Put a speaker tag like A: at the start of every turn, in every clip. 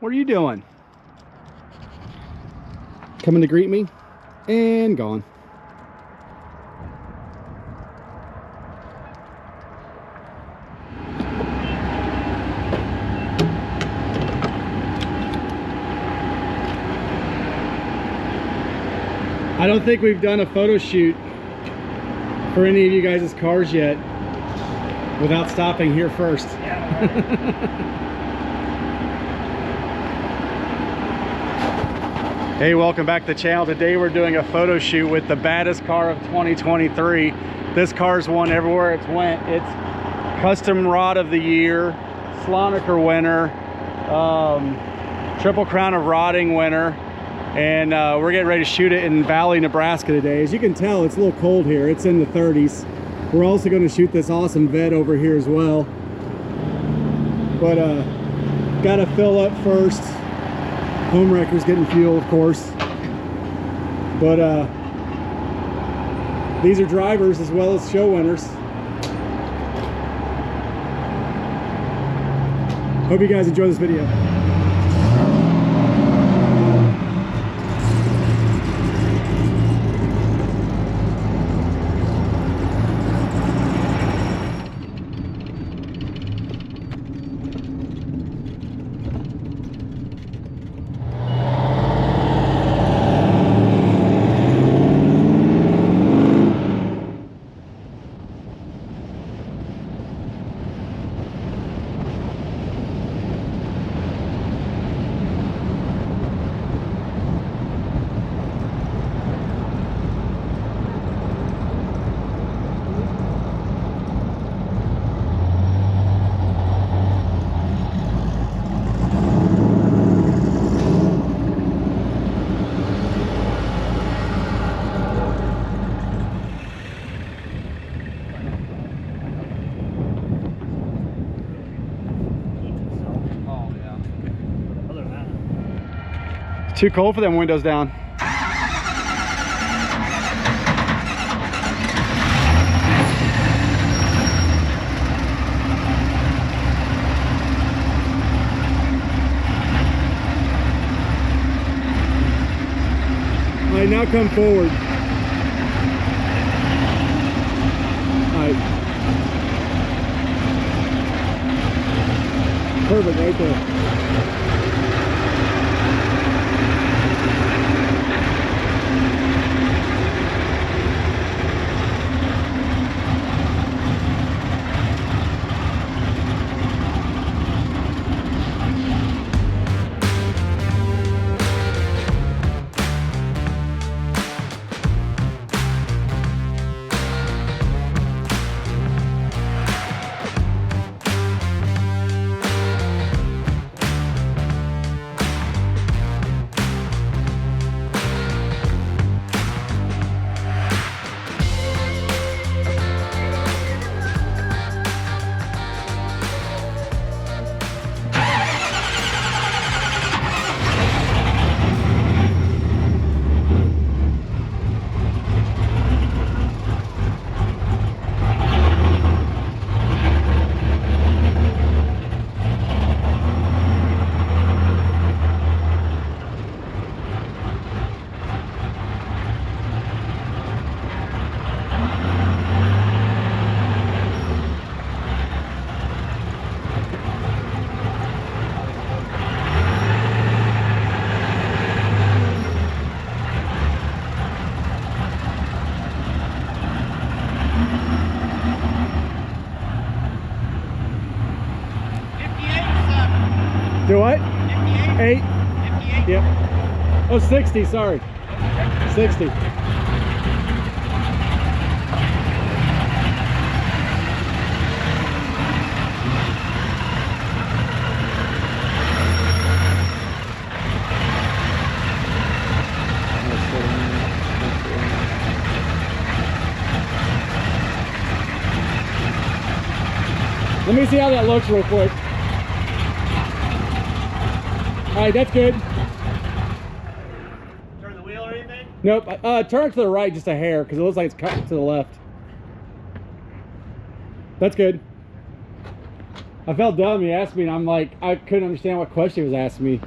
A: What are you doing? Coming to greet me and gone. I don't think we've done a photo shoot for any of you guys' cars yet without stopping here first. Hey, welcome back to the channel. Today we're doing a photo shoot with the baddest car of 2023. This car's won everywhere it's went. It's Custom Rod of the Year, Slonaker winner, Triple Crown of Rodding winner, and we're getting ready to shoot it in Valley, Nebraska today. As you can tell, it's a little cold here. It's in the 30s. We're also going to shoot this awesome Vette over here as well. But gotta fill up first. Home wrecker's getting fuel, of course. But these are drivers as well as show winners. Hope you guys enjoy this video. Too cold for them windows down. All right, now come forward. All right. Perfect, right there. Do what? 58. 58? Yep. Oh, 60, sorry. 60. Let me see how that looks real quick. All right, that's good.
B: Turn the wheel or anything?
A: Nope. Turn it to the right just a hair because it looks like it's cut to the left. That's good. I felt dumb. He asked me, and I'm like, I couldn't understand what question he was asking me.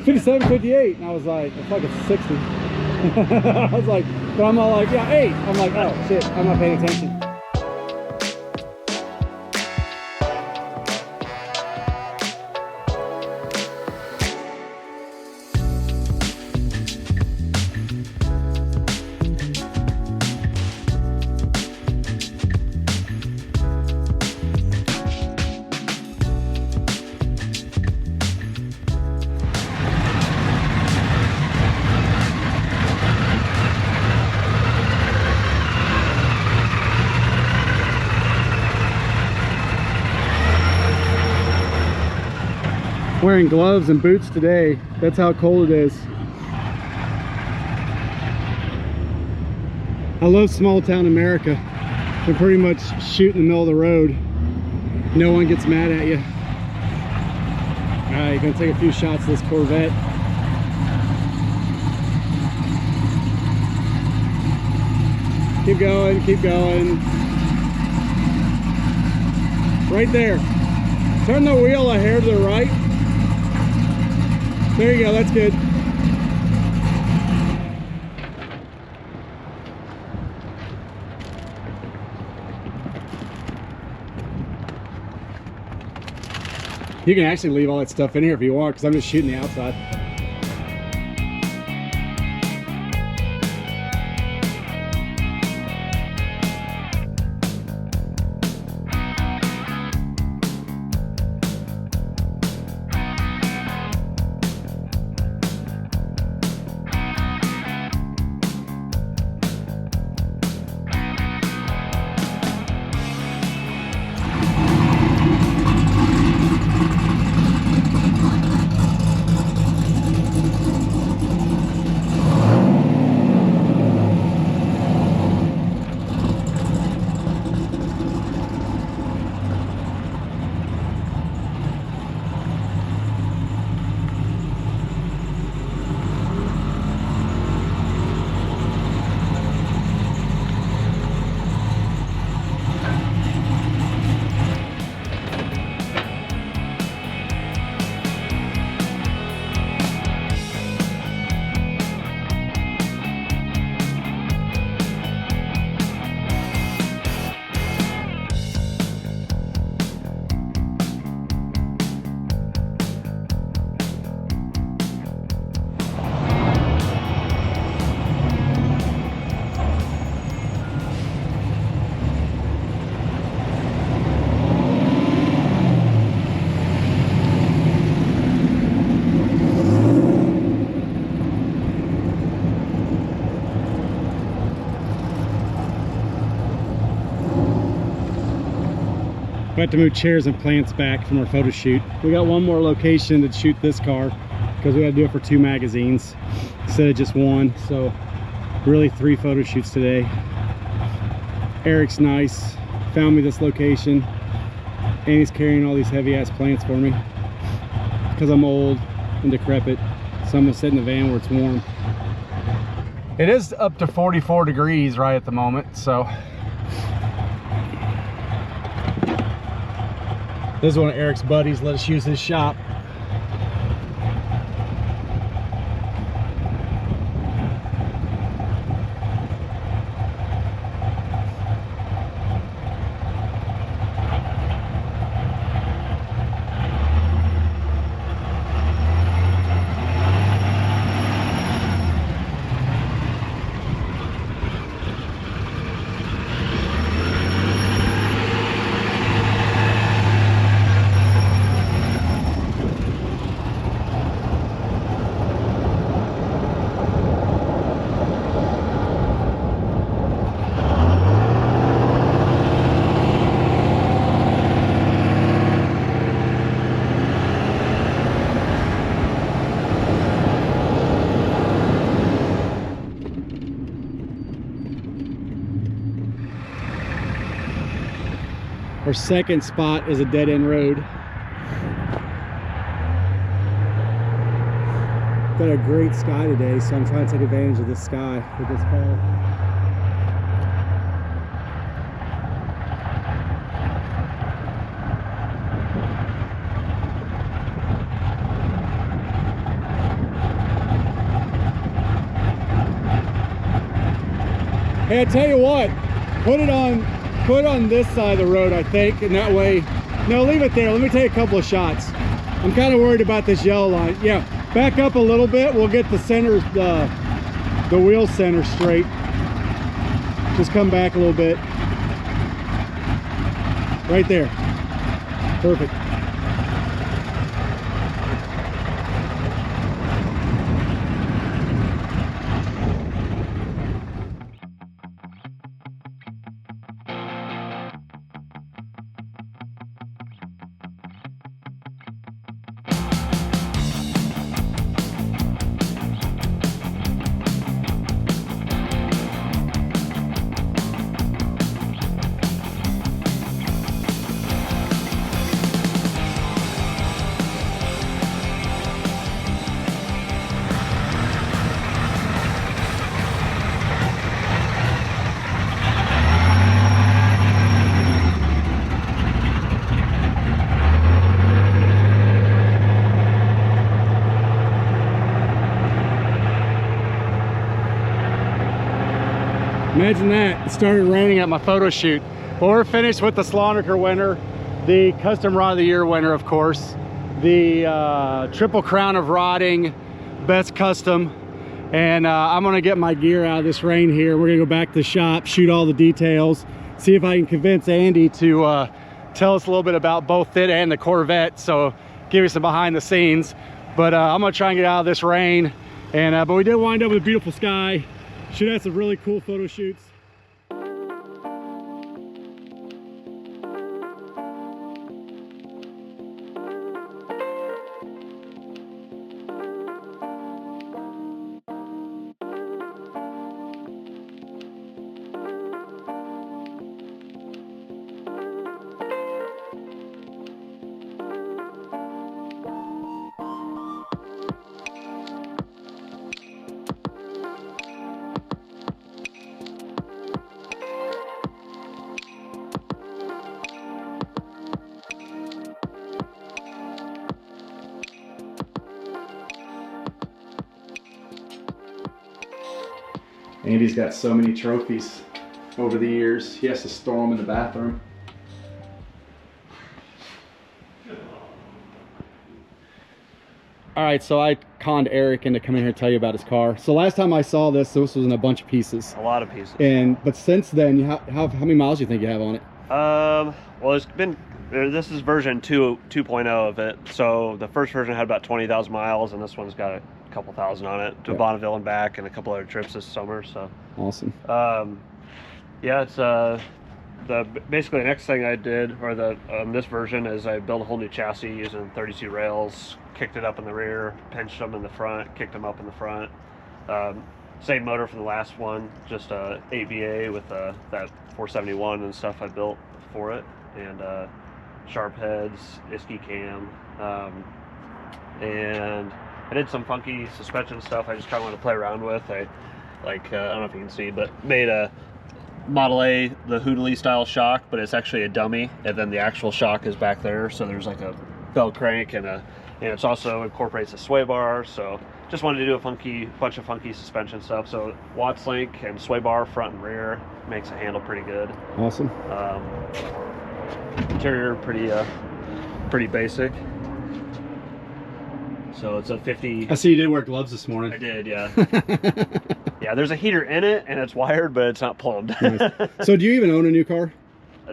A: 57, 58, and I was like, fuck, it's 60. I was like, but I'm all like, yeah, 8. I'm like, oh shit, I'm not paying attention. Wearing gloves and boots today. That's how cold it is. I love small town America. We're pretty much shoot in the middle of the road. No one gets mad at you. Alright, gonna take a few shots of this Corvette. Keep going, keep going. Right there. Turn the wheel a hair to the right. There you go, that's good. You can actually leave all that stuff in here if you want, because I'm just shooting the outside. We have to move chairs and plants back from our photo shoot. We got one more location to shoot this car because we got to do it for 2 magazines instead of just 1. So really 3 photo shoots today. Erik's nice, found me this location, and he's carrying all these heavy ass plants for me because I'm old and decrepit. So I'm gonna sit in the van where it's warm. It is up to 44 degrees right at the moment, so this is one of Erik's buddies, let us use his shop. Our second spot is a dead-end road. Got a great sky today, so I'm trying to take advantage of this sky with this car. Hey, I tell you what, put it on this side of the road, I think, and that way, no, leave it there. Let me take a couple of shots. I'm kind of worried about this yellow line. Yeah, back up a little bit. We'll get the center, the wheel center straight. Just come back a little bit. Right there. Perfect. Imagine that, it started raining at my photo shoot. Well, we're finished with the Slonaker winner, the Custom Rod of the Year winner, of course, the Triple Crown of Rodding, Best Custom. And I'm gonna get my gear out of this rain here. We're gonna go back to the shop, shoot all the details, see if I can convince Andy to tell us a little bit about both it and the Corvette, so give you some behind the scenes. But I'm gonna try and get out of this rain. And but we did wind up with a beautiful sky. Should have some really cool photo shoots. Andy's got so many trophies over the years. He has to store them in the bathroom. All right, so I conned Erik into coming here to tell you about his car. So last time I saw this was in a bunch of pieces.
B: A lot of pieces.
A: But since then, how many miles do you think you have on it?
B: Well, it's been, this is version 2.0 of it. So the first version had about 20,000 miles, and this one's got a couple thousand on it to Bonneville and back, and a couple other trips this summer. So awesome. Yeah, it's basically the next thing I did, or this version, is I built a whole new chassis using 32 rails, kicked it up in the rear, pinched them in the front, kicked them up in the front. Same motor from the last one, just a 8VA with that 471 and stuff I built for it, and sharp heads, ISKI cam, and I did some funky suspension stuff I just kind of wanted to play around with. I don't know if you can see, but made a Model A, the Hoodly style shock, but it's actually a dummy, and then the actual shock is back there. So there's like a bell crank, and it's also incorporates a sway bar. So just wanted to do a bunch of funky suspension stuff. So Watts link and sway bar front and rear makes it handle pretty good. Awesome. Interior pretty basic. So it's a 50.
A: I see you did wear gloves this morning.
B: I did, yeah. Yeah, there's a heater in it, and it's wired, but it's not plumbed.
A: Nice. So do you even own a new car?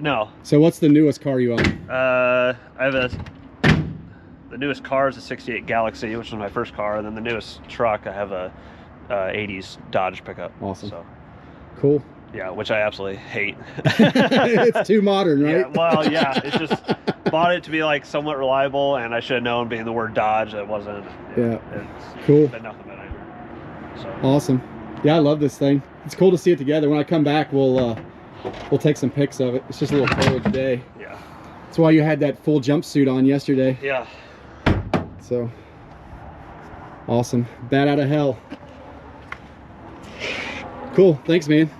B: No.
A: So what's the newest car you own?
B: I have the newest car is a 68 Galaxy, which was my first car, and then the newest truck, I have a 80s Dodge pickup.
A: Awesome.
B: So
A: cool.
B: Yeah, which I absolutely hate.
A: It's too modern, right?
B: Yeah, well, yeah, it's just bought it to be like somewhat reliable, and I should have known, being the word Dodge, that wasn't.
A: Yeah.
B: It's
A: cool.
B: been nothing but nightmare. So.
A: Awesome. Yeah, I love this thing. It's cool to see it together. When I come back, we'll take some pics of it. It's just a little cold today.
B: Yeah.
A: That's why you had that full jumpsuit on yesterday.
B: Yeah.
A: So awesome. Bat out of hell. Cool. Thanks, man.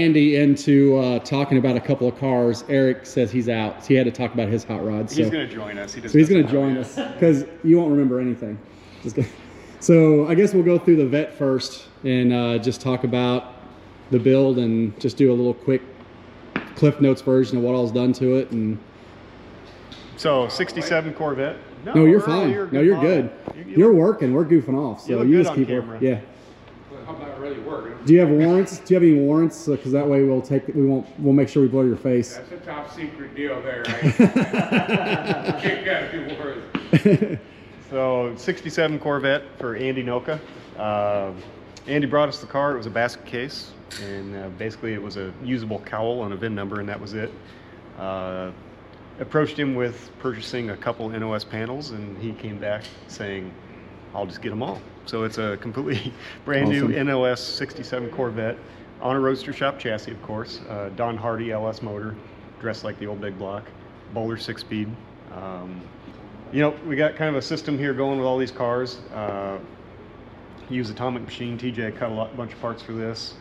A: Andy into talking about a couple of cars. Erik says he's out. So he had to talk about his hot rod. So
C: he's going to join us.
A: So he's going to join us because you won't remember anything. So I guess we'll go through the Vette first and just talk about the build and just do a little quick Cliff Notes version of what all's done to it. And
C: so 67 Corvette.
A: No, you're fine. No, you're good. You're working. We're goofing off. So you just keep
C: camera.
A: Yeah.
D: I'm not really working.
A: Do you have warrants? Do you have any warrants? Because that way we'll make sure we blur your face.
D: That's a top secret deal there. Right? Can't get people worried.
C: So 67 Corvette for Andy Noka. Andy brought us the car. It was a basket case, and basically it was a usable cowl and a VIN number, and that was it. Approached him with purchasing a couple NOS panels, and he came back saying, I'll just get them all. So it's a completely brand new NOS 67 Corvette on a Roadster Shop chassis, of course. Don Hardy LS motor, dressed like the old big block, Bowler 6-speed. You know, we got kind of a system here going with all these cars. Use Atomic Machine. TJ cut a bunch of parts for this.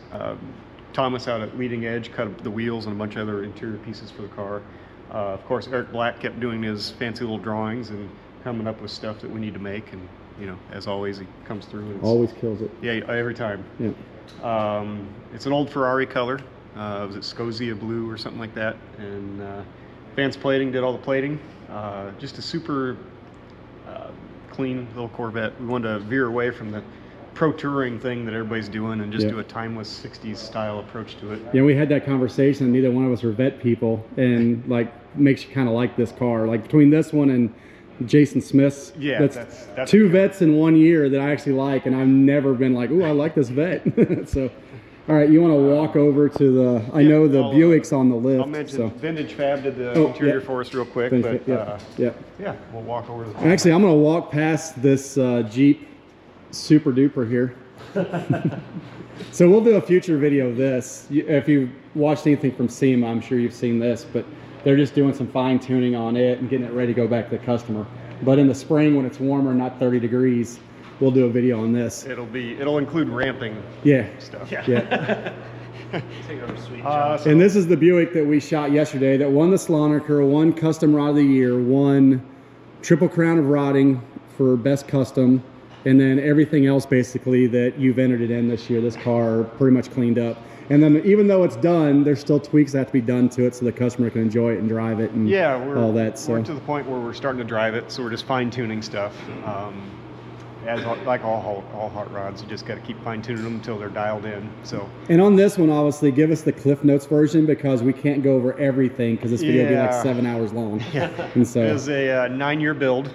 C: Thomas out at Leading Edge cut the wheels and a bunch of other interior pieces for the car. Of course, Eric Black kept doing his fancy little drawings and coming up with stuff that we need to make. And you know, as always, he comes through. And
A: always kills it.
C: Yeah, every time.
A: Yeah.
C: It's an old Ferrari color. Was it Scosia blue or something like that? And Vance Plating did all the plating. Just a super clean little Corvette. We wanted to veer away from the pro touring thing that everybody's doing and just do a timeless 60s style approach to it.
A: Yeah, we had that conversation, and neither one of us are Vette people, and like makes you kind of like this car. Like between this one and Jason Smith's, that's two Vettes in 1 year that I actually like, and I've never been like, ooh, I like this Vette. So, all right, you want to walk over to the, I know the Buick's on the lift.
C: I'll mention Vintage Fab did the interior for us real quick, but yeah, we'll walk over to the
A: Actually, I'm going to walk past this Jeep Super Duper here. So we'll do a future video of this. If you've watched anything from SEMA, I'm sure you've seen this, but they're just doing some fine tuning on it and getting it ready to go back to the customer. But in the spring, when it's warmer, not 30 degrees, we'll do a video on this.
C: It'll include ramping stuff.
A: Yeah.
B: Sweet
A: And this is the Buick that we shot yesterday that won the Slonaker, won Custom Rod of the Year, won Triple Crown of Rodding for Best Custom, and then everything else basically that you've entered it in this year. This car pretty much cleaned up. And then even though it's done, there's still tweaks that have to be done to it so the customer can enjoy it and drive it and all that. So
C: we're to the point where we're starting to drive it, so we're just fine-tuning stuff. Like all hot rods, you just got to keep fine-tuning them until they're dialed in. So.
A: And on this one, obviously, give us the Cliff Notes version because we can't go over everything because this video will be like 7 hours long.
C: Yeah.
A: And so
C: it was a 9-year build.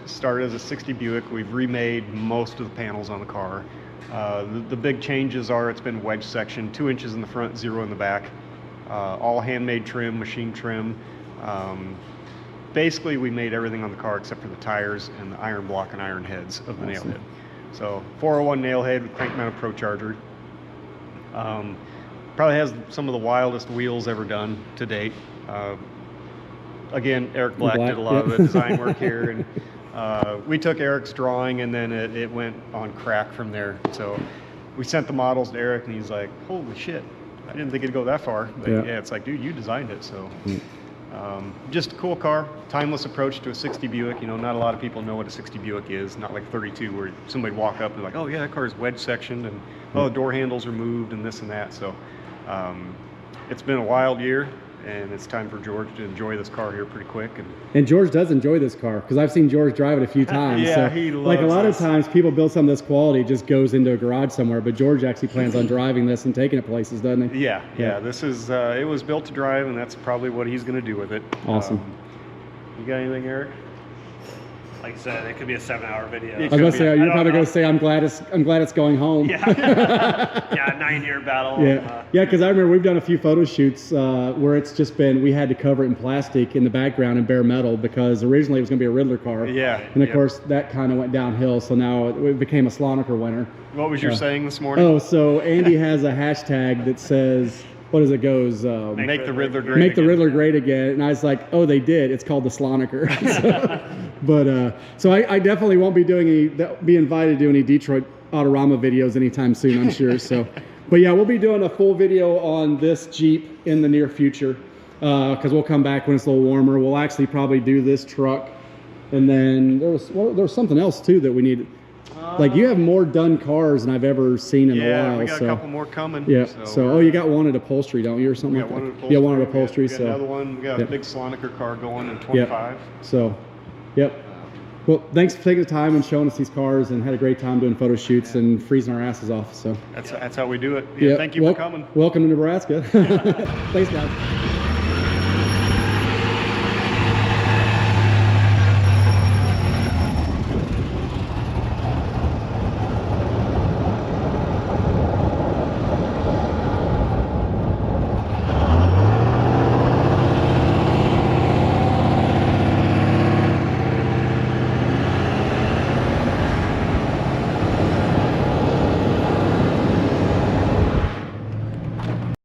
C: Started as a 60 Buick. We've remade most of the panels on the car. The big changes are it's been wedge section, 2 inches in the front, 0 in the back. All handmade trim, machine trim. Basically, we made everything on the car except for the tires and the iron block and iron heads of the nail head. So 401 nail head with crank mounted Pro Charger. Probably has some of the wildest wheels ever done to date. Again, Eric Black did a lot of the design work here, and we took Eric's drawing and then it went on crack from there. So we sent the models to Eric and he's like, holy shit, I didn't think it'd go that far. But yeah, it's like, dude, you designed it. So just a cool car, timeless approach to a 60 Buick. You know, not a lot of people know what a 60 Buick is, not like 32 where somebody walk up and like, oh yeah, that car is wedge sectioned and the door handles are moved and this and that. So it's been a wild year. And it's time for George to enjoy this car here pretty quick.
A: And George does enjoy this car because I've seen George drive it a few times.
C: Yeah,
A: so,
C: he loves
A: like a lot
C: this.
A: of times people build something this quality, it just goes into a garage somewhere. But George actually plans on driving this and taking it places, doesn't he?
C: Yeah. This is, it was built to drive, and that's probably what he's going to do with it.
A: Awesome.
C: You got anything, Eric?
B: Like I said, it could be a 7-hour video.
A: I was gonna say, you're probably gonna say, I'm glad it's going home.
B: Yeah, 9-year battle.
A: Yeah, because I remember we've done a few photo shoots where it's just been, we had to cover it in plastic in the background and bare metal because originally it was gonna be a Riddler car.
C: Yeah.
A: And of course that kind of went downhill, so now it became a Slonaker winner.
C: What was your saying this morning?
A: Oh, so Andy has a hashtag that says, what as it goes?
C: Make the Riddler great
A: Make the
C: again.
A: Riddler great again. And I was like, oh, they did. It's called the Slonaker. So I definitely won't be doing be invited to do any Detroit Autorama videos anytime soon, I'm sure. So But yeah, we'll be doing a full video on this Jeep in the near future, because we'll come back when it's a little warmer. We'll actually probably do this truck, and then there was something else too that we need. Like, you have more done cars than I've ever seen in a while.
C: Yeah, we got a couple more coming.
A: Yeah. So oh, you got one at upholstery, don't you, or something?
C: We got
A: like
C: one
A: that?
C: at upholstery.
A: Yeah, one at upholstery.
C: We got
A: So
C: another one. We got a big Slonaker car going in 25.
A: Yep. So, yep. Well, thanks for taking the time and showing us these cars, and had a great time doing photo shoots and freezing our asses off. So
C: that's how we do it. Yeah, thank you for coming.
A: Welcome to Nebraska. Thanks, guys.